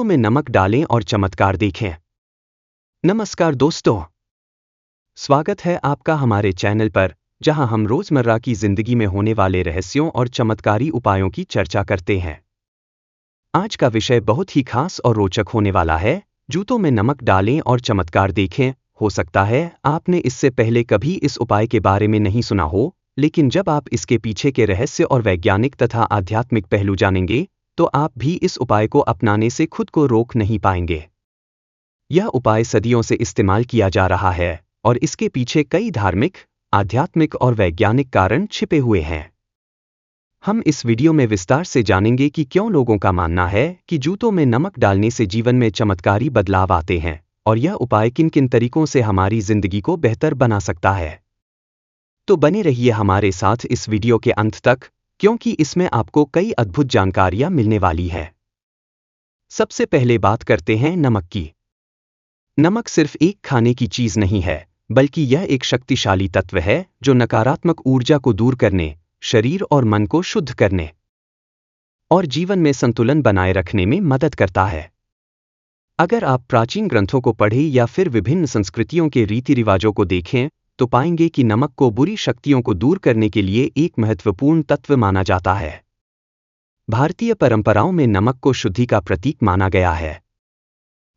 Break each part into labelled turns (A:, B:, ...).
A: जूतों में नमक डालें और चमत्कार देखें। नमस्कार दोस्तों, स्वागत है आपका हमारे चैनल पर, जहां हम रोजमर्रा की जिंदगी में होने वाले रहस्यों और चमत्कारी उपायों की चर्चा करते हैं। आज का विषय बहुत ही खास और रोचक होने वाला है। जूतों में नमक डालें और चमत्कार देखें। हो सकता है आपने इससे पहले कभी इस उपाय के बारे में नहीं सुना हो, लेकिन जब आप इसके पीछे के रहस्य और वैज्ञानिक तथा आध्यात्मिक पहलू जानेंगे, तो आप भी इस उपाय को अपनाने से खुद को रोक नहीं पाएंगे। यह उपाय सदियों से इस्तेमाल किया जा रहा है और इसके पीछे कई धार्मिक, आध्यात्मिक और वैज्ञानिक कारण छिपे हुए हैं। हम इस वीडियो में विस्तार से जानेंगे कि क्यों लोगों का मानना है कि जूतों में नमक डालने से जीवन में चमत्कारी बदलाव आते हैं और यह उपाय किन किन तरीकों से हमारी जिंदगी को बेहतर बना सकता है। तो बने रहिए हमारे साथ इस वीडियो के अंत तक, क्योंकि इसमें आपको कई अद्भुत जानकारियां मिलने वाली है। सबसे पहले बात करते हैं नमक की। नमक सिर्फ एक खाने की चीज नहीं है, बल्कि यह एक शक्तिशाली तत्व है जो नकारात्मक ऊर्जा को दूर करने, शरीर और मन को शुद्ध करने और जीवन में संतुलन बनाए रखने में मदद करता है। अगर आप प्राचीन ग्रंथों को पढ़ें या फिर विभिन्न संस्कृतियों के रीति रिवाजों को देखें, तो पाएंगे कि नमक को बुरी शक्तियों को दूर करने के लिए एक महत्वपूर्ण तत्व माना जाता है। भारतीय परंपराओं में नमक को शुद्धि का प्रतीक माना गया है।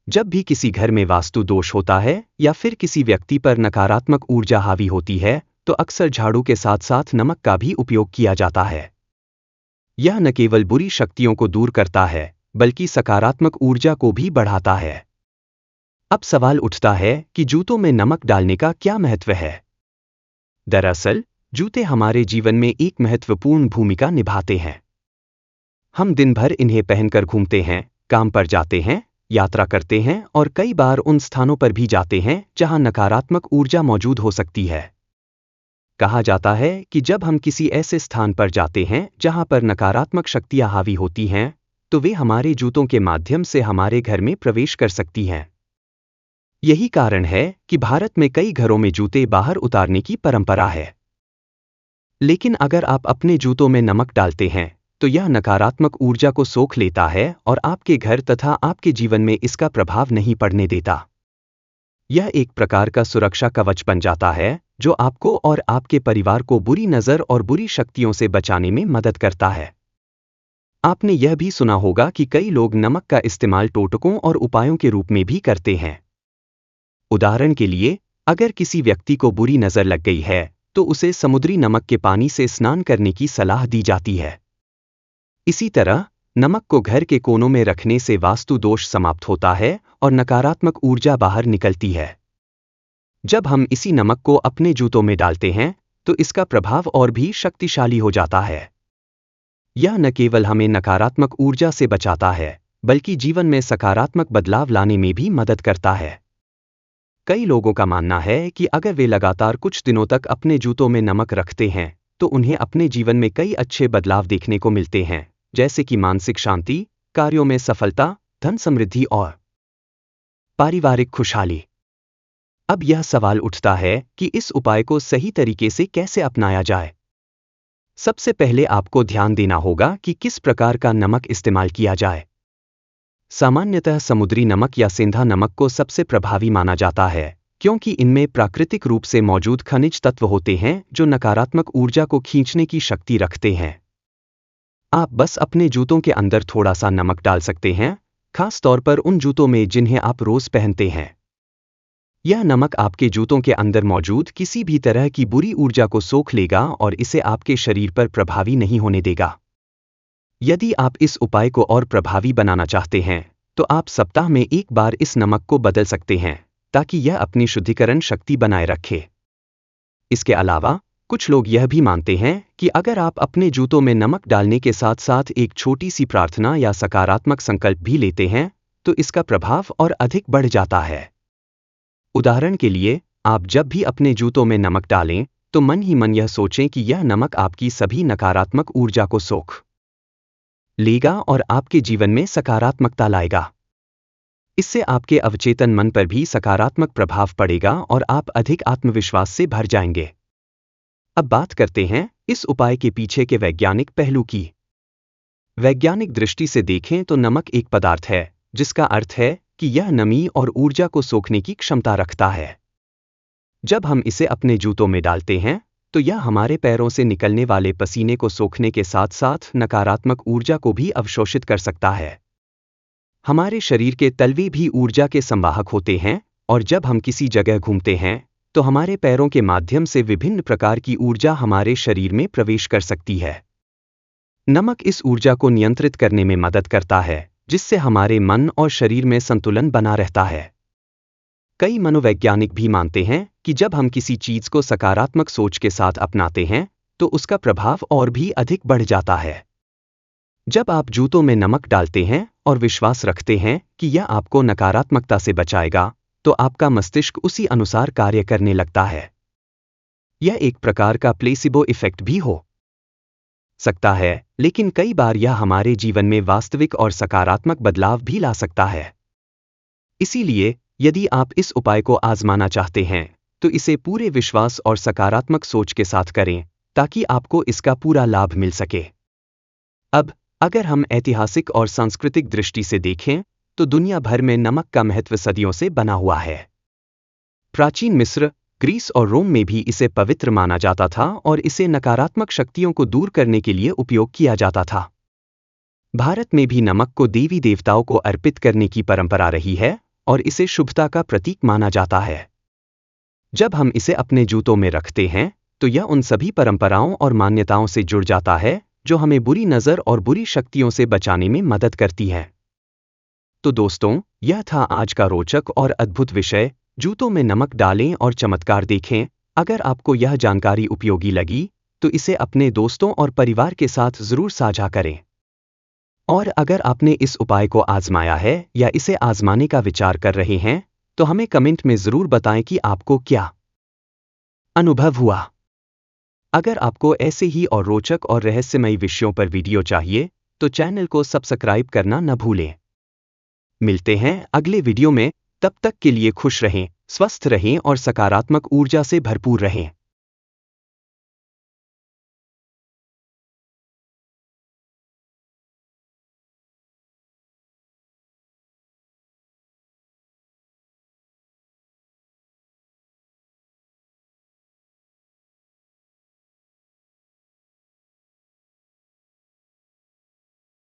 A: जब भी किसी घर में वास्तु दोष होता है या फिर किसी व्यक्ति पर नकारात्मक ऊर्जा हावी होती है, तो अक्सर झाड़ू के साथ साथ नमक का भी उपयोग किया जाता है। यह न केवल बुरी शक्तियों को दूर करता है, बल्कि सकारात्मक ऊर्जा को भी बढ़ाता है। अब सवाल उठता है कि जूतों में नमक डालने का क्या महत्व है। दरअसल, जूते हमारे जीवन में एक महत्वपूर्ण भूमिका निभाते हैं। हम दिन भर इन्हें पहनकर घूमते हैं, काम पर जाते हैं, यात्रा करते हैं और कई बार उन स्थानों पर भी जाते हैं जहां नकारात्मक ऊर्जा मौजूद हो सकती है। कहा जाता है कि जब हम किसी ऐसे स्थान पर जाते हैं जहां पर नकारात्मक शक्तियां हावी होती हैं, तो वे हमारे जूतों के माध्यम से हमारे घर में प्रवेश कर सकती हैं। यही कारण है कि भारत में कई घरों में जूते बाहर उतारने की परंपरा है। लेकिन अगर आप अपने जूतों में नमक डालते हैं, तो यह नकारात्मक ऊर्जा को सोख लेता है और आपके घर तथा आपके जीवन में इसका प्रभाव नहीं पड़ने देता। यह एक प्रकार का सुरक्षा कवच बन जाता है, जो आपको और आपके परिवार को बुरी नजर और बुरी शक्तियों से बचाने में मदद करता है। आपने यह भी सुना होगा कि कई लोग नमक का इस्तेमाल टोटकों और उपायों के रूप में भी करते हैं। उदाहरण के लिए, अगर किसी व्यक्ति को बुरी नजर लग गई है, तो उसे समुद्री नमक के पानी से स्नान करने की सलाह दी जाती है। इसी तरह, नमक को घर के कोनों में रखने से वास्तु दोष समाप्त होता है और नकारात्मक ऊर्जा बाहर निकलती है। जब हम इसी नमक को अपने जूतों में डालते हैं, तो इसका प्रभाव और भी शक्तिशाली हो जाता है। यह न केवल हमें नकारात्मक ऊर्जा से बचाता है, बल्कि जीवन में सकारात्मक बदलाव लाने में भी मदद करता है। कई लोगों का मानना है कि अगर वे लगातार कुछ दिनों तक अपने जूतों में नमक रखते हैं, तो उन्हें अपने जीवन में कई अच्छे बदलाव देखने को मिलते हैं, जैसे कि मानसिक शांति, कार्यों में सफलता, धन समृद्धि और पारिवारिक खुशहाली। अब यह सवाल उठता है कि इस उपाय को सही तरीके से कैसे अपनाया जाए। सबसे पहले आपको ध्यान देना होगा कि किस प्रकार का नमक इस्तेमाल किया जाए। सामान्यतः समुद्री नमक या सेंधा नमक को सबसे प्रभावी माना जाता है, क्योंकि इनमें प्राकृतिक रूप से मौजूद खनिज तत्व होते हैं जो नकारात्मक ऊर्जा को खींचने की शक्ति रखते हैं। आप बस अपने जूतों के अंदर थोड़ा सा नमक डाल सकते हैं, खास तौर पर उन जूतों में जिन्हें आप रोज पहनते हैं। यह नमक आपके जूतों के अंदर मौजूद किसी भी तरह की बुरी ऊर्जा को सोख लेगा और इसे आपके शरीर पर प्रभावी नहीं होने देगा। यदि आप इस उपाय को और प्रभावी बनाना चाहते हैं, तो आप सप्ताह में एक बार इस नमक को बदल सकते हैं, ताकि यह अपनी शुद्धिकरण शक्ति बनाए रखे। इसके अलावा, कुछ लोग यह भी मानते हैं कि अगर आप अपने जूतों में नमक डालने के साथ साथ एक छोटी सी प्रार्थना या सकारात्मक संकल्प भी लेते हैं, तो इसका प्रभाव और अधिक बढ़ जाता है। उदाहरण के लिए, आप जब भी अपने जूतों में नमक डालें, तो मन ही मन यह सोचें कि यह नमक आपकी सभी नकारात्मक ऊर्जा को सोख लेगा और आपके जीवन में सकारात्मकता लाएगा। इससे आपके अवचेतन मन पर भी सकारात्मक प्रभाव पड़ेगा और आप अधिक आत्मविश्वास से भर जाएंगे। अब बात करते हैं इस उपाय के पीछे के वैज्ञानिक पहलू की। वैज्ञानिक दृष्टि से देखें तो नमक एक पदार्थ है जिसका अर्थ है कि यह नमी और ऊर्जा को सोखने की क्षमता रखता है। जब हम इसे अपने जूतों में डालते हैं तो यह हमारे पैरों से निकलने वाले पसीने को सोखने के साथ साथ नकारात्मक ऊर्जा को भी अवशोषित कर सकता है। हमारे शरीर के तलवे भी ऊर्जा के संवाहक होते हैं और जब हम किसी जगह घूमते हैं तो हमारे पैरों के माध्यम से विभिन्न प्रकार की ऊर्जा हमारे शरीर में प्रवेश कर सकती है। नमक इस ऊर्जा को नियंत्रित करने में मदद करता है, जिससे हमारे मन और शरीर में संतुलन बना रहता है। कई मनोवैज्ञानिक भी मानते हैं कि जब हम किसी चीज को सकारात्मक सोच के साथ अपनाते हैं तो उसका प्रभाव और भी अधिक बढ़ जाता है। जब आप जूतों में नमक डालते हैं और विश्वास रखते हैं कि यह आपको नकारात्मकता से बचाएगा, तो आपका मस्तिष्क उसी अनुसार कार्य करने लगता है। यह एक प्रकार का प्लेसिबो इफेक्ट भी हो सकता है, लेकिन कई बार यह हमारे जीवन में वास्तविक और सकारात्मक बदलाव भी ला सकता है। इसीलिए यदि आप इस उपाय को आजमाना चाहते हैं तो इसे पूरे विश्वास और सकारात्मक सोच के साथ करें ताकि आपको इसका पूरा लाभ मिल सके। अब अगर हम ऐतिहासिक और सांस्कृतिक दृष्टि से देखें तो दुनिया भर में नमक का महत्व सदियों से बना हुआ है। प्राचीन मिस्र, ग्रीस और रोम में भी इसे पवित्र माना जाता था और इसे नकारात्मक शक्तियों को दूर करने के लिए उपयोग किया जाता था। भारत में भी नमक को देवी देवताओं को अर्पित करने की परंपरा रही है और इसे शुभता का प्रतीक माना जाता है। जब हम इसे अपने जूतों में रखते हैं तो यह उन सभी परंपराओं और मान्यताओं से जुड़ जाता है जो हमें बुरी नज़र और बुरी शक्तियों से बचाने में मदद करती हैं। तो दोस्तों, यह था आज का रोचक और अद्भुत विषय, जूतों में नमक डालें और चमत्कार देखें। अगर आपको यह जानकारी उपयोगी लगी तो इसे अपने दोस्तों और परिवार के साथ ज़रूर साझा करें। और अगर आपने इस उपाय को आजमाया है या इसे आजमाने का विचार कर रहे हैं तो हमें कमेंट में ज़रूर बताएं कि आपको क्या अनुभव हुआ। अगर आपको ऐसे ही और रोचक और रहस्यमयी विषयों पर वीडियो चाहिए तो चैनल को सब्सक्राइब करना न भूलें। मिलते हैं अगले वीडियो में, तब तक के लिए खुश रहें, स्वस्थ रहें और सकारात्मक ऊर्जा से भरपूर रहें।